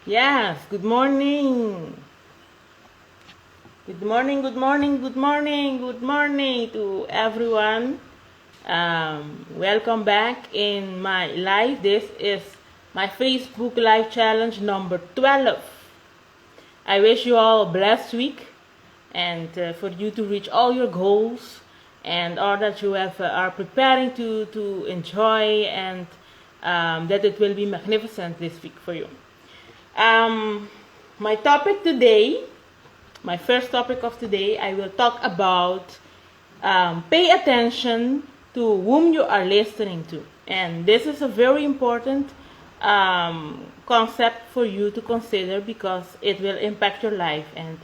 Yes, good morning. Good morning, good morning, good morning, good morning to everyone. Welcome back in my live. This is my Facebook Live Challenge number 12. I wish you all a blessed week and for you to reach all your goals and all that you are preparing to enjoy and that it will be magnificent this week for you. Um, my topic today, my first topic of today, I will talk about pay attention to whom you are listening to. And this is a very important concept for you to consider because it will impact your life. And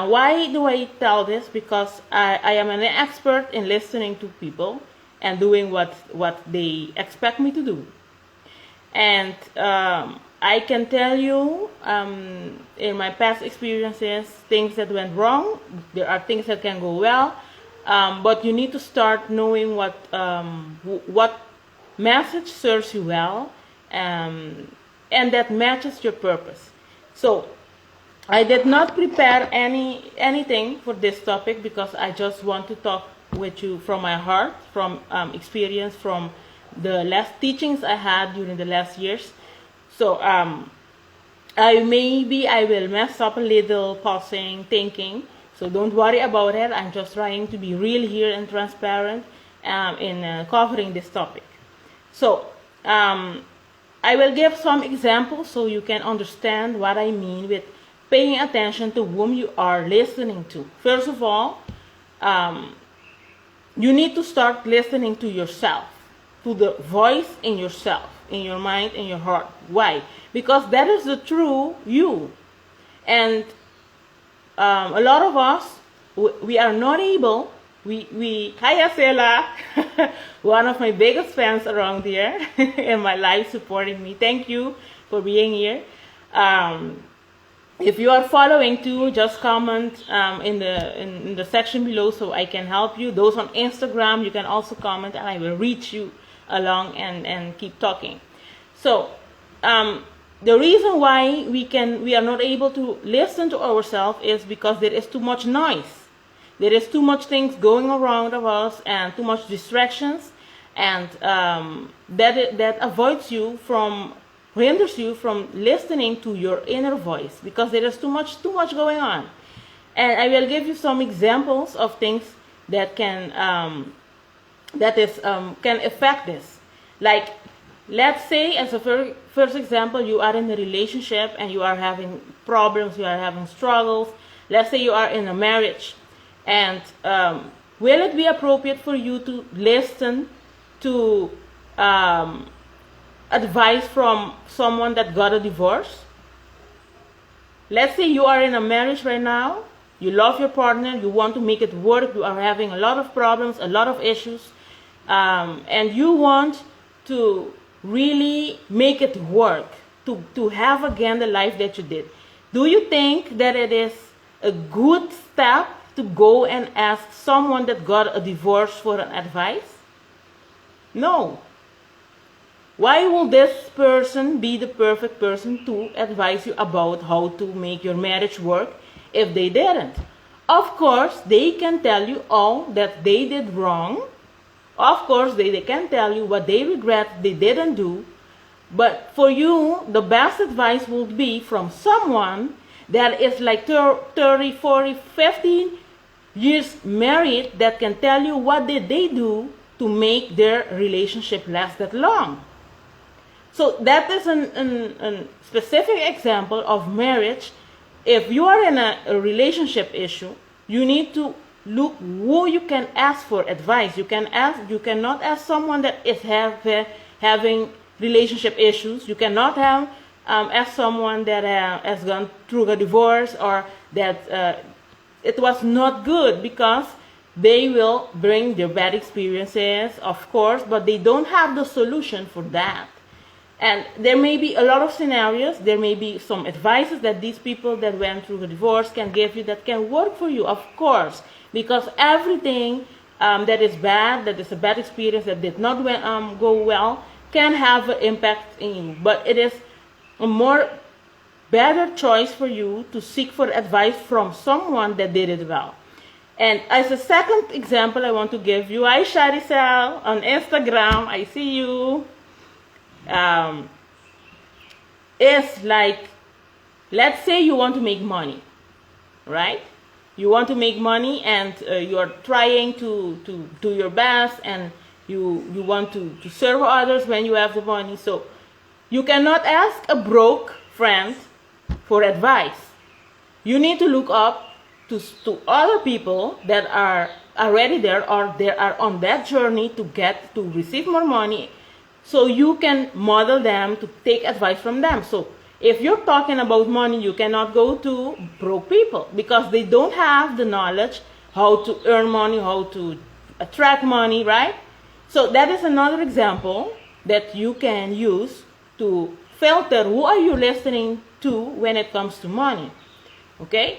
why do I tell this? Because I am an expert in listening to people and doing what they expect me to do. And I can tell you in my past experiences, things that went wrong. There are things that can go well, but you need to start knowing what message serves you well, and that matches your purpose. So I did not prepare anything for this topic because I just want to talk with you from my heart, from experience, from the last teachings I had during the last years. So I will mess up a little, pausing, thinking. So don't worry about it. I'm just trying to be real here and transparent in covering this topic. So I will give some examples so you can understand what I mean with paying attention to whom you are listening to. First of all, you need to start listening to yourself, to the voice in yourself, in your mind, in your heart. Why? Because that is the true you. And a lot of us, we are not able, hi Acela, one of my biggest fans around here in my life, supporting me. Thank you for being here. If you are following too, just comment in the section below so I can help you. Those on Instagram, you can also comment and I will reach you along and keep talking. So the reason why we are not able to listen to ourselves is because there is too much noise. There is too much things going around of us and too much distractions, and that hinders you from listening to your inner voice because there is too much going on. And I will give you some examples of things that can affect this. Like, let's say, as a first example, you are in a relationship and you are having problems, you are having struggles. Let's say you are in a marriage, and will it be appropriate for you to listen to advice from someone that got a divorce? Let's say you are in a marriage right now, you love your partner, you want to make it work, you are having a lot of problems, a lot of issues, and you want to really make it work, to have again the life that you did. Do you think that it is a good step to go and ask someone that got a divorce for an advice? No. Why will this person be the perfect person to advise you about how to make your marriage work if they didn't? Of course, they can tell you all that they did wrong. Of course, they can tell you what they regret they didn't do. But for you, the best advice would be from someone that is like 30, 40, 50 years married, that can tell you what did they do to make their relationship last that long. So that is a specific example of marriage. If you are in a relationship issue, you need to look who you can ask for advice. You cannot ask someone that is having relationship issues. You cannot ask someone that has gone through a divorce or that it was not good, because they will bring their bad experiences, of course, but they don't have the solution for that. And there may be a lot of scenarios, there may be some advices that these people that went through a divorce can give you that can work for you, of course, because everything that is bad, that is a bad experience, that did not go well, can have an impact in you. But it is more better choice for you to seek for advice from someone that did it well. And as a second example, I want to give you, hi Sharicel on Instagram, I see you. It's like, let's say you want to make money, right? You want to make money and you're trying to do your best, and you want to serve others when you have the money. So you cannot ask a broke friend for advice. You need to look up to other people that are already there, or they are on that journey to receive more money, so you can model them to take advice from them. So if you're talking about money, you cannot go to broke people because they don't have the knowledge how to earn money, how to attract money, right? So that is another example that you can use to filter who are you listening to when it comes to money. Okay?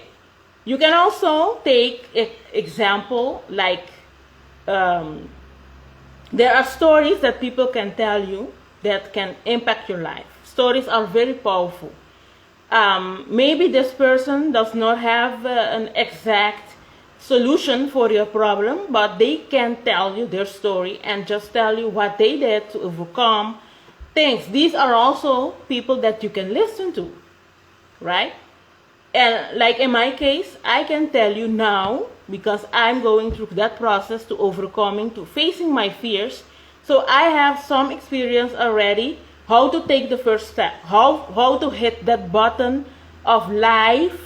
You can also take an example like there are stories that people can tell you that can impact your life. Stories are very powerful. Maybe this person does not have an exact solution for your problem, but they can tell you their story and just tell you what they did to overcome things. These are also people that you can listen to, right? And like in my case, I can tell you now, because I'm going through that process to overcoming, to facing my fears. So I have some experience already, how to take the first step, how to hit that button of live,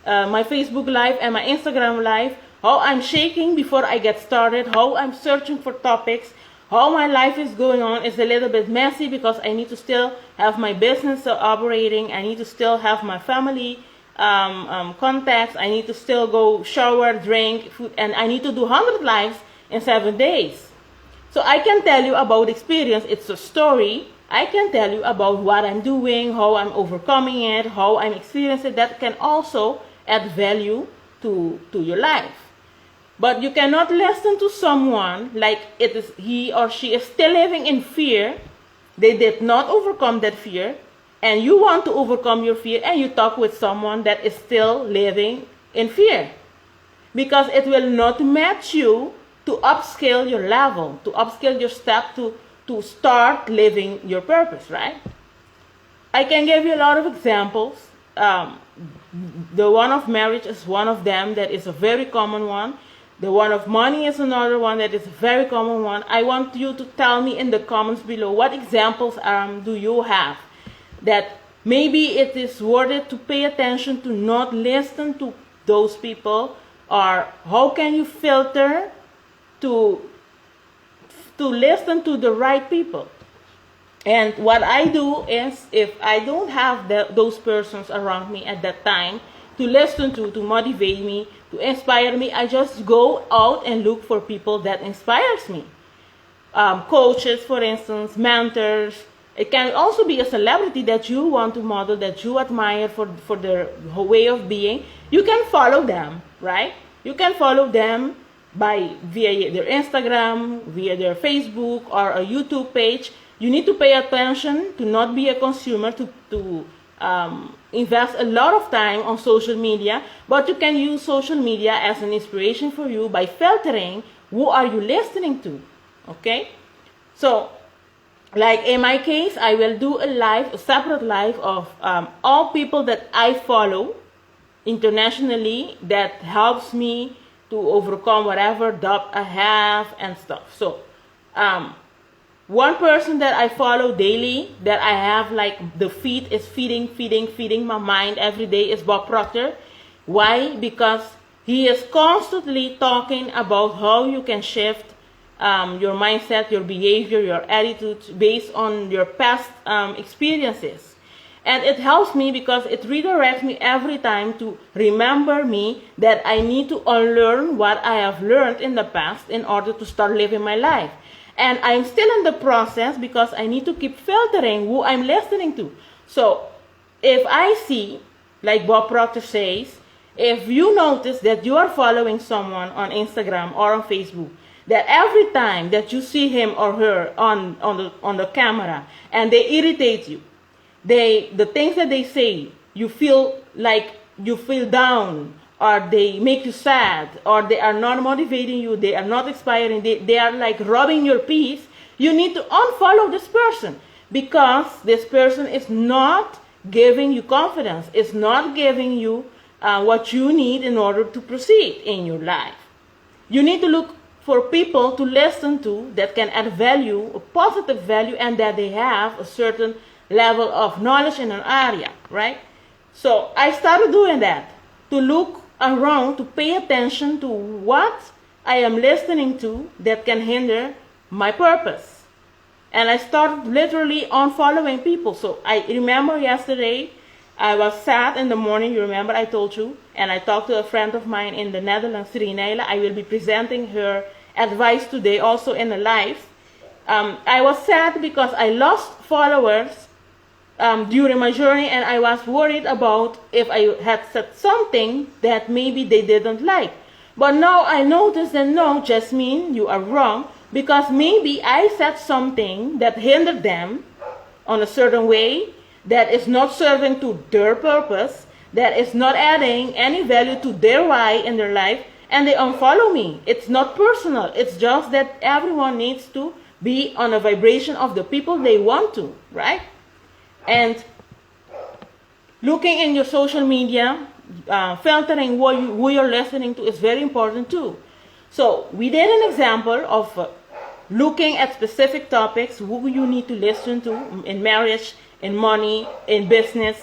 my Facebook live and my Instagram live, how I'm shaking before I get started, how I'm searching for topics, how my life is going on. It's a little bit messy because I need to still have my business operating, I need to still have my family contacts, I need to still go shower, drink, food, and I need to do 100 lives in 7 days. So I can tell you about experience. It's a story. I can tell you about what I'm doing, how I'm overcoming it, how I'm experiencing it. That can also add value to your life. But you cannot listen to someone like it is he or she is still living in fear. They did not overcome that fear, and you want to overcome your fear, and you talk with someone that is still living in fear, because it will not match you to upscale your level, to upscale your step, to start living your purpose, right? I can give you a lot of examples. The one of marriage is one of them that is a very common one. The one of money is another one that is a very common one. I want you to tell me in the comments below what examples do you have that maybe it is worth it to pay attention to, not listen to those people, or how can you filter to listen to the right people. And what I do is, if I don't have those persons around me at that time to listen to motivate me, to inspire me, I just go out and look for people that inspires me. Coaches, for instance, mentors. It can also be a celebrity that you want to model, that you admire for their way of being. You can follow them, right? You can follow them via their Instagram, via their Facebook, or a YouTube page. You need to pay attention to not be a consumer, to invest a lot of time on social media, but you can use social media as an inspiration for you by filtering who are you listening to, okay? So, like in my case, I will do a separate live of all people that I follow internationally that helps me to overcome whatever doubt I have and stuff. So, one person that I follow daily, that I have like the feed is feeding my mind every day, is Bob Proctor. Why? Because he is constantly talking about how you can shift your mindset, your behavior, your attitude based on your past experiences. And it helps me because it redirects me every time to remember me that I need to unlearn what I have learned in the past in order to start living my life. And I'm still in the process because I need to keep filtering who I'm listening to. So if I see, like Bob Proctor says, if you notice that you are following someone on Instagram or on Facebook, that every time that you see him or her on the camera and they irritate you, the things that they say you feel like you feel down, or they make you sad, or they are not motivating you, they are not inspiring, they are like robbing your peace, you need to unfollow this person, because this person is not giving you confidence, it's not giving you what you need in order to proceed in your life. You need to look for people to listen to that can add value, a positive value, and that they have a certain level of knowledge in an area, right? So I started doing that, to look around, to pay attention to what I am listening to that can hinder my purpose. And I started literally unfollowing people. So I remember yesterday, I was sad in the morning, you remember I told you, and I talked to a friend of mine in the Netherlands, Rinela. I will be presenting her advice today also in a live. I was sad because I lost followers during my journey, and I was worried about if I had said something that maybe they didn't like. But now I noticed that no, Jasmine, you are wrong, because maybe I said something that hindered them on a certain way, that is not serving to their purpose, that is not adding any value to their why in their life, and they unfollow me. It's not personal, it's just that everyone needs to be on a vibration of the people they want to, right? And looking in your social media, filtering who you're listening to is very important too. So we did an example of looking at specific topics, who you need to listen to in marriage, in money, in business.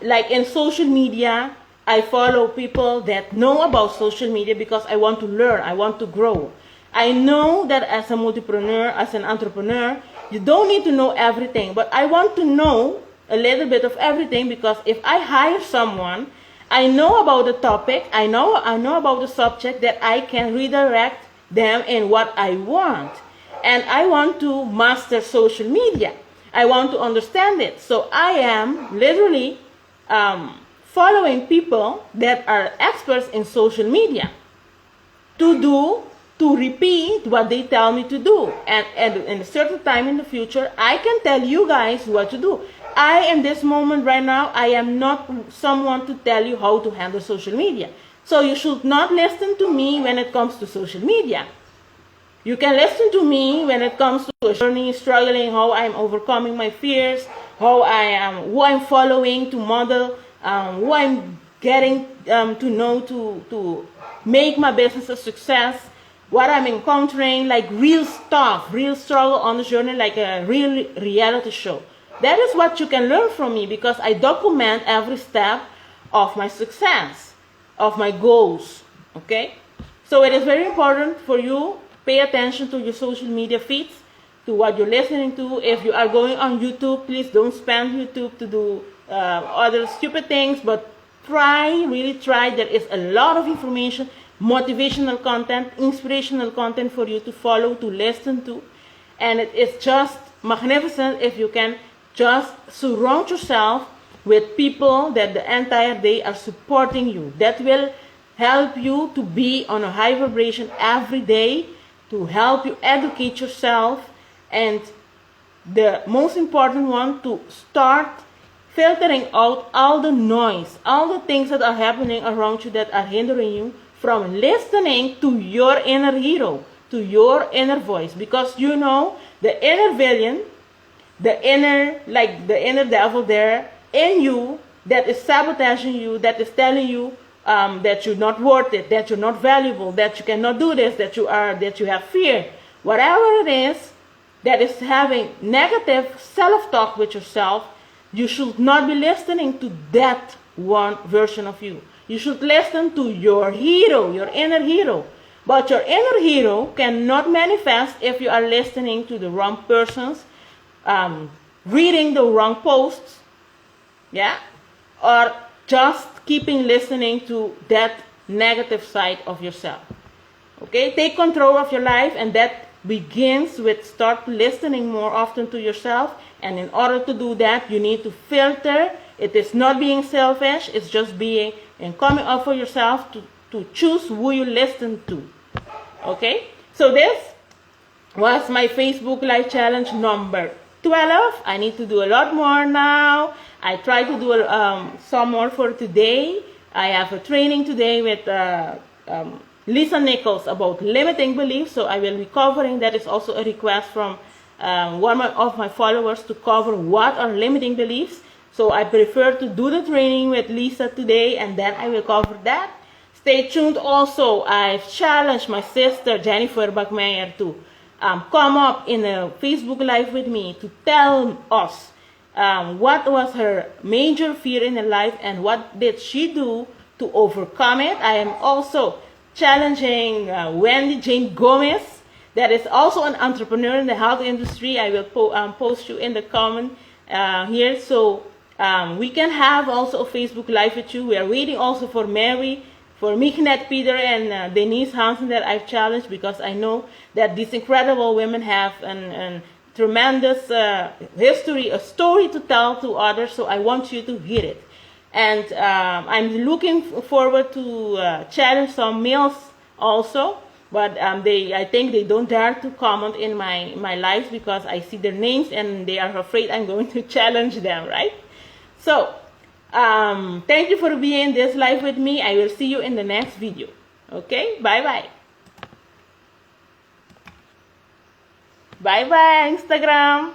Like in social media, I follow people that know about social media because I want to learn, I want to grow. I know that as a multipreneur, as an entrepreneur, you don't need to know everything, but I want to know a little bit of everything, because if I hire someone, I know about the topic, I know about the subject, that I can redirect them in what I want. And I want to master social media. I want to understand it. So I am literally following people that are experts in social media to repeat what they tell me to do. And in a certain time in the future, I can tell you guys what to do. In this moment right now, I am not someone to tell you how to handle social media. So you should not listen to me when it comes to social media. You can listen to me when it comes to a journey, struggling, how I'm overcoming my fears, who I'm following to model, who I'm getting to know to make my business a success, what I'm encountering, like real stuff, real struggle on the journey, like a real reality show. That is what you can learn from me, because I document every step of my success, of my goals, okay? So it is very important for you, pay attention to your social media feeds, to what you're listening to. If you are going on YouTube, please don't spam YouTube to do other stupid things, but really try. There is a lot of information, motivational content, inspirational content for you to follow, to listen to. And it is just magnificent if you can just surround yourself with people that the entire day are supporting you. That will help you to be on a high vibration every day, to help you educate yourself, and the most important one, to start filtering out all the noise, all the things that are happening around you that are hindering you from listening to your inner hero, to your inner voice. Because you know, the inner villain, the inner devil there in you, that is sabotaging you, that is telling you that you're not worth it, that you're not valuable, that you cannot do this, that you have fear. Whatever it is that is having negative self-talk with yourself, you should not be listening to that one version of you. You should listen to your hero, your inner hero. But your inner hero cannot manifest if you are listening to the wrong persons, reading the wrong posts, yeah, or just keeping listening to that negative side of yourself. Okay, take control of your life, and that begins with start listening more often to yourself. And in order to do that, you need to filter. It is not being selfish, it's just being and coming up for yourself to choose who you listen to. Okay, so this was my Facebook Live Challenge number 12. I need to do a lot more now. I try to do some more for today. I have a training today with Lisa Nichols about limiting beliefs, so I will be covering that. Is also a request from one of my followers to cover what are limiting beliefs. So I prefer to do the training with Lisa today, and then I will cover that. Stay tuned. Also, I've challenged my sister Jennifer Bachmeyer to come up in a Facebook Live with me to tell us what was her major fear in her life and what did she do to overcome it. I am also challenging Wendy Jane Gomez, that is also an entrepreneur in the health industry. I will post you in the comment here, so we can have also a Facebook Live with you. We are waiting also for Mary, for Michenet Peter and Denise Hansen that I've challenged, because I know that these incredible women have an tremendous history, a story to tell to others, so I want you to hear it. And I'm looking forward to challenge some males also, but I think they don't dare to comment in my lives because I see their names and they are afraid I'm going to challenge them, right? So, thank you for being in this live with me. I will see you in the next video. Okay, bye-bye. Bye-bye, Instagram.